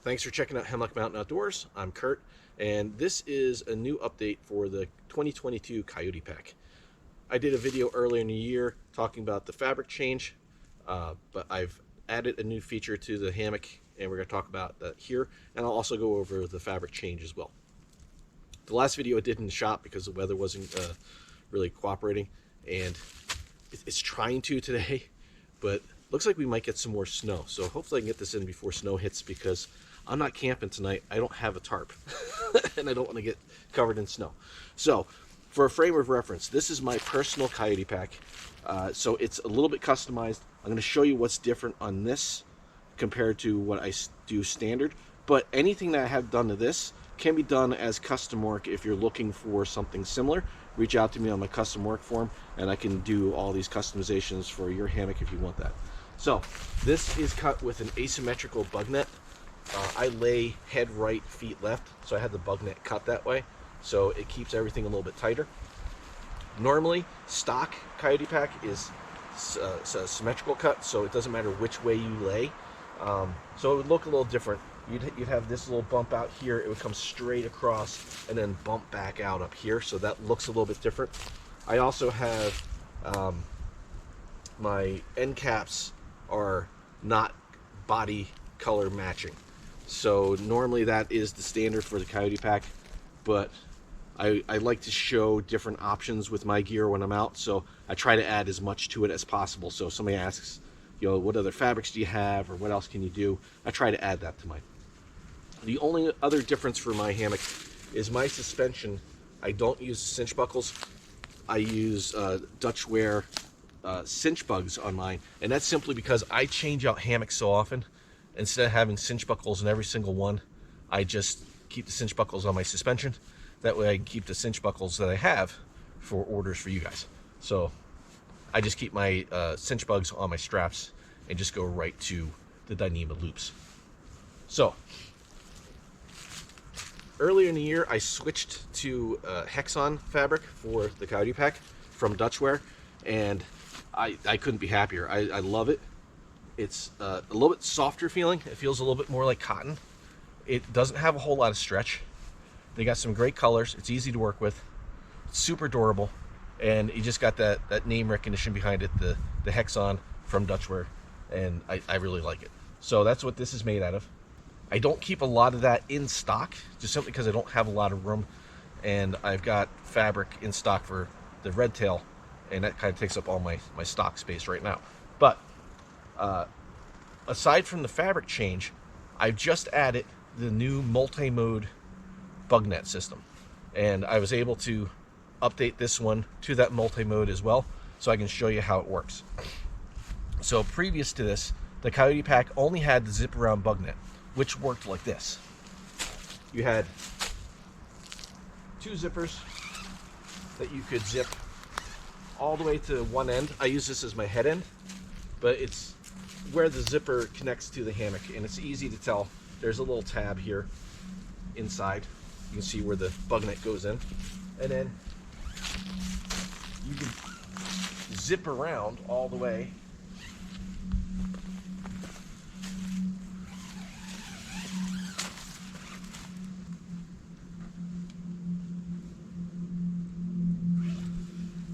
Thanks for checking out Hemlock Mountain Outdoors. I'm Kurt, and this is a new update for the 2022 CoyotePack. I did a video earlier in the year talking about the fabric change, but I've added a new feature to the hammock, and we're going to talk about that here, and I'll also go over the fabric change as well. The last video I did in the shop because the weather wasn't really cooperating, and it's trying to today, but looks like we might get some more snow. So hopefully I can get this in before snow hits, because I'm not camping tonight. I don't have a tarp and I don't want to get covered in snow. So for a frame of reference, this is my personal CoyotePack. So it's a little bit customized. I'm going to show you what's different on this compared to what I do standard. But anything that I have done to this can be done as custom work. If you're looking for something similar, reach out to me on my custom work form, and I can do all these customizations for your hammock if you want that. So this is cut with an asymmetrical bug net. I lay head right, feet left, so I had the bug net cut that way, so it keeps everything a little bit tighter. Normally, stock CoyotePack is a symmetrical cut, so it doesn't matter which way you lay. So it would look a little different. You'd have this little bump out here. It would come straight across and then bump back out up here, so that looks a little bit different. I also have my end caps are not body color matching. So normally that is the standard for the CoyotePack, but I like to show different options with my gear when I'm out, so I try to add as much to it as possible. So if somebody asks, you know, what other fabrics do you have, or what else can you do, I try to add that to mine. The only other difference for my hammock is my suspension. I don't use cinch buckles. I use Dutchware cinch bugs on mine, and that's simply because I change out hammocks so often. Instead of having cinch buckles in every single one, I just keep the cinch buckles on my suspension. That way I can keep the cinch buckles that I have for orders for you guys. So I just keep my cinch bugs on my straps and just go right to the Dyneema loops. So earlier in the year, I switched to Hexon Fabric for the CoyotePack from Dutchware, and I couldn't be happier. I love it. It's a little bit softer feeling. It feels a little bit more like cotton. It doesn't have a whole lot of stretch. They got some great colors. It's easy to work with. It's super durable, and you just got that name recognition behind it, the Hexon from Dutchware, and I really like it. So that's what this is made out of. I don't keep a lot of that in stock, just simply because I don't have a lot of room, and I've got fabric in stock for the red tail, and that kind of takes up all my stock space right now. But aside from the fabric change, I've just added the new MultiMode bug net system, and I was able to update this one to that MultiMode as well, so I can show you how it works. So previous to this, the CoyotePack only had the zip around bug net, which worked like this. You had two zippers that you could zip all the way to one end. I use this as my head end, but it's where the zipper connects to the hammock, and it's easy to tell. There's a little tab here inside. You can see where the bug net goes in, and then you can zip around all the way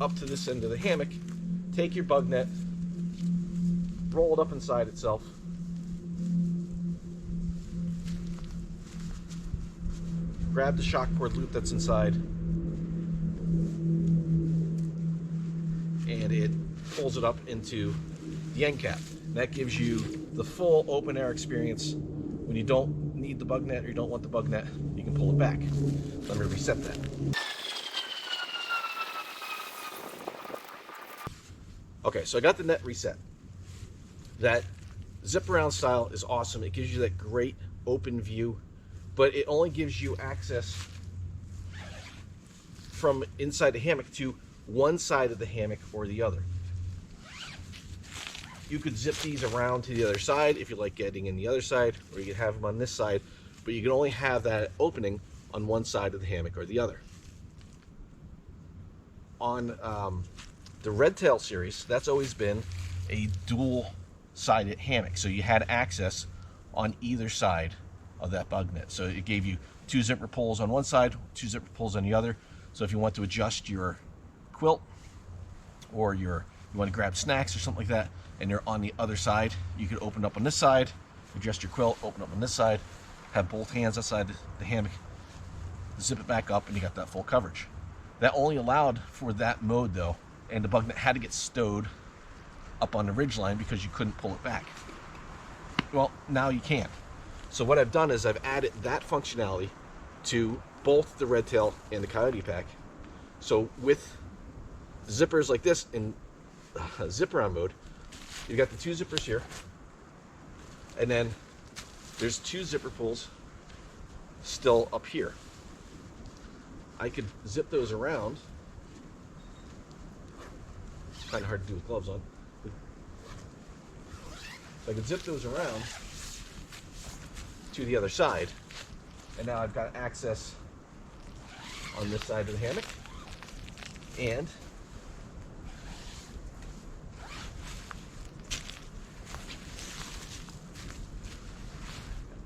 up to this end of the hammock. Take your bug net, roll it up inside itself, grab the shock cord loop that's inside, and it pulls it up into the end cap. And that gives you the full open air experience. When you don't need the bug net or you don't want the bug net, you can pull it back. Let me reset that. Okay, so I got the net reset. That zip around style is awesome. It gives you that great open view, but it only gives you access from inside the hammock to one side of the hammock or the other. You could zip these around to the other side if you like getting in the other side, or you could have them on this side, but you can only have that opening on one side of the hammock or the other. On the Red Tail series, that's always been a dual-sided hammock, so you had access on either side of that bug net. So it gave you 2 zipper pulls on one side, 2 zipper pulls on the other. So if you want to adjust your quilt, or you want to grab snacks or something like that, and you're on the other side, you could open up on this side, adjust your quilt, open up on this side, have both hands outside the hammock, zip it back up, and you got that full coverage. That only allowed for that mode though, and the bug net had to get stowed up on the ridge line because you couldn't pull it back. Well, now you can. So what I've done is I've added that functionality to both the Red Tail and the CoyotePack. So with zippers like this in zipper on mode, you got the 2 zippers here, and then there's 2 zipper pulls still up here. I could zip those around. It's kind of hard to do with gloves on. So I could zip those around to the other side, and now I've got access on this side of the hammock, and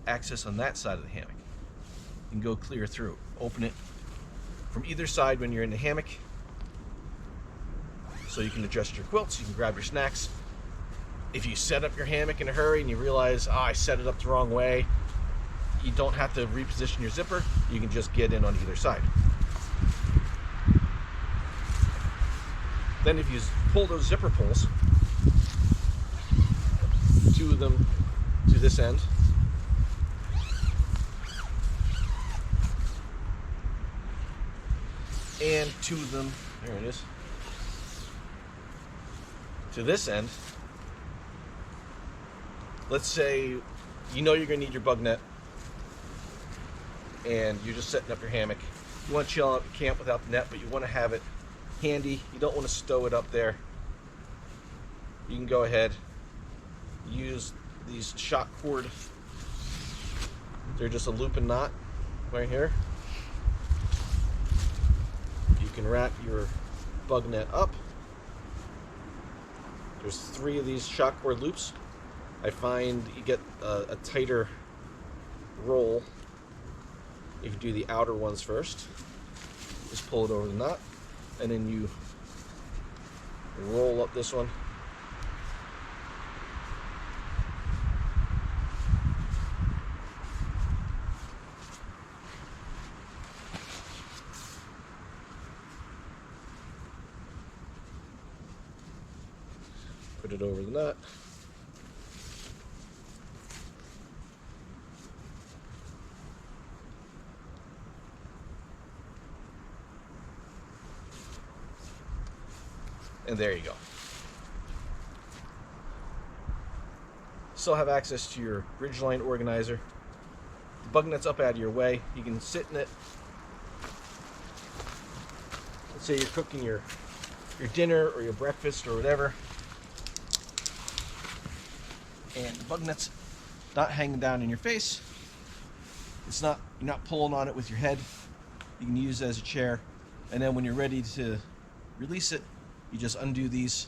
access on that side of the hammock. You can go clear through, open it from either side when you're in the hammock, so you can adjust your quilts, you can grab your snacks. If you set up your hammock in a hurry and you realize, oh, I set it up the wrong way, you don't have to reposition your zipper, you can just get in on either side. Then if you pull those zipper pulls, 2 of them to this end, and 2 of them, there it is, to this end. Let's say you know you're going to need your bug net and you're just setting up your hammock. You want to chill out, camp without the net, but you want to have it handy. You don't want to stow it up there. You can go ahead, use these shock cord. They're just a loop and knot right here. You can wrap your bug net up. There's 3 of these shock cord loops. I find you get a tighter roll if you do the outer ones first. Just pull it over the knot, and then you roll up this one. Put it over the nut. And there you go. Still have access to your ridgeline organizer. The bug net's up out of your way. You can sit in it. Let's say you're cooking your dinner or your breakfast or whatever, and the bug net's not hanging down in your face. You're not pulling on it with your head. You can use it as a chair, and then when you're ready to release it, you just undo these.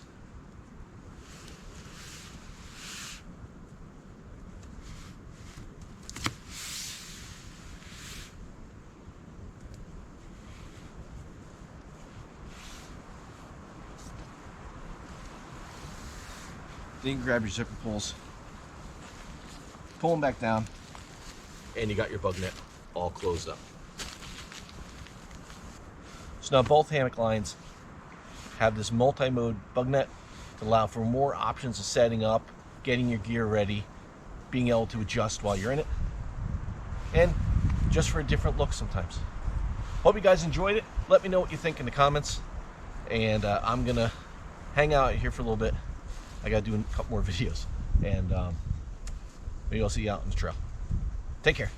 Then you can grab your zipper pulls, pull them back down, and you got your bug net all closed up. So now both hammock lines have this multi-mode bug net to allow for more options of setting up, getting your gear ready, being able to adjust while you're in it, and just for a different look sometimes. Hope you guys enjoyed it. Let me know what you think in the comments, and I'm gonna hang out here for a little bit. I gotta do a couple more videos, and maybe I'll see you out on the trail. Take care.